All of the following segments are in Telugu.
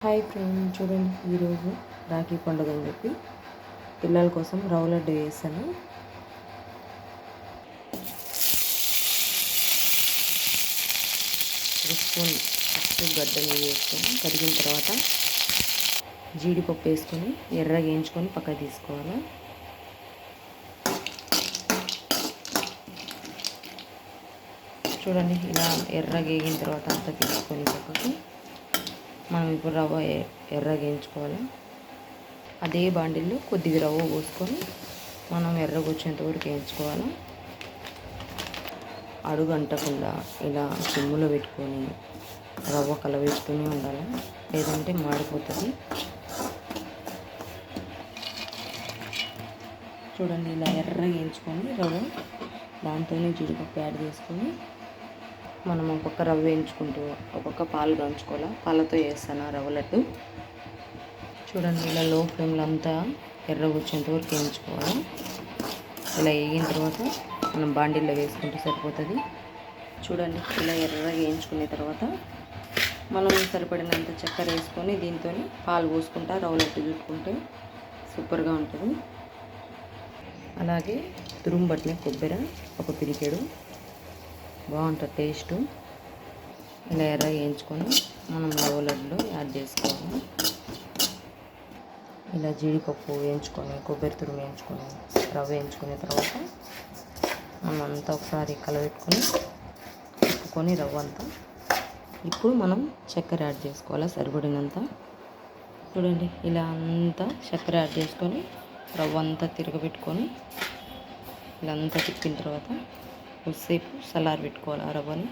హాయ్ ఫ్రెండ్, చూడండి ఈరోజు రాఖీ పండుగ అని చెప్పి పిల్లల కోసం రవ్వ లడ్డు వేసాను. స్పూన్ ఫస్ట్ గడ్డ నెయ్యి వేసుకొని కరిగిన తర్వాత జీడిపప్పు వేసుకొని ఎర్రగా వేయించుకొని పక్కకు తీసుకోవాలి. చూడండి ఇలా ఎర్రగా వేగిన తర్వాత అంతా తీసుకొని పక్కకు మనం ఇప్పుడు రవ్వ ఎర్రగా వేయించుకోవాలి. అదే బాండిల్లో కొద్దిగా రవ్వ పోసుకొని మనం ఎర్రగా వచ్చేంత వరకు వేయించుకోవాలి. అడుగు అంటకుండా ఇలా సిమ్ములో పెట్టుకొని రవ్వ కలవేస్తూనే ఉండాలి, లేదంటే మాడిపోతుంది. చూడండి ఇలా ఎర్రగా వేయించుకొని రవ్వ దాంతోనే జీడిపప్పు యాడ్ చేసుకొని మనం ఒక్కొక్క రవ్వ వేయించుకుంటూ ఒక్కొక్క పాలు కాంచుకోవాలి. పాలతో వేస్తాను రవ్వ లడ్డు. చూడండి ఇలా లో ఫ్లేమ్లో అంతా ఎర్రగా వచ్చేంత వరకు వేయించుకోవాలి. ఇలా వేగిన తర్వాత మనం బాండిల్లో వేసుకుంటే సరిపోతుంది. చూడండి ఇలా ఎర్రగా వేయించుకున్న తర్వాత మనం సరిపడినంత చక్కెర వేసుకొని దీంతో పాలు పోసుకుంటా రవ్వ లడ్డు చుట్టుకుంటే సూపర్గా ఉంటుంది. అలాగే తురుము పట్టిన కొబ్బరి ఒక పిరికెడు బాగుంటుంది టేస్టు. ఇలా ఎర్రగా వేయించుకొని మనం రవ్వ లడ్డులో యాడ్ చేసుకోవాలి. ఇలా జీడిపప్పు వేయించుకొని కొబ్బరి తురుము వేయించుకొని రవ్వ వేయించుకున్న తర్వాత మనం అంతా ఒకసారి కలబెట్టుకొని తిప్పుకొని రవ్వ అంతా ఇప్పుడు మనం చక్కెర యాడ్ చేసుకోవాలి సరిపడినంత. చూడండి ఇలా అంతా చక్కెర యాడ్ చేసుకొని రవ్వ అంతా తిరగబెట్టుకొని ఇలా అంతా తిప్పిన తర్వాత కొద్దిసేపు సలార్ పెట్టుకోవాలి ఆ రవ్వని.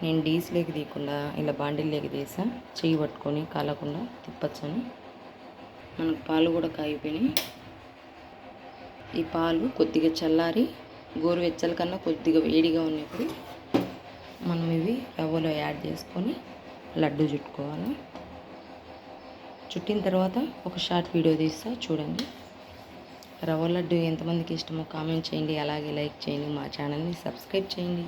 నేను డీస్లోకి తీయకుండా ఇలా బాండిల్లోకి తీసా, చెయ్యి పట్టుకొని కాలకుండా తిప్పచ్చని. మనకు పాలు కూడా కాగిపోయినాయి. ఈ పాలు కొద్దిగా చల్లారి గోరువెచ్చల కన్నా కొద్దిగా వేడిగా ఉన్నప్పుడు మనం ఇవి రవ్వలో యాడ్ చేసుకొని లడ్డు చుట్టుకోవాలి. చుట్టిన తర్వాత ఒక షార్ట్ వీడియో తీస్తా చూడండి. రవ్వ లడ్డు ఎంతమందికి ఇష్టమో కామెంట్ చేయండి, అలాగే లైక్ చేయండి, మా ఛానల్ని సబ్స్క్రైబ్ చేయండి.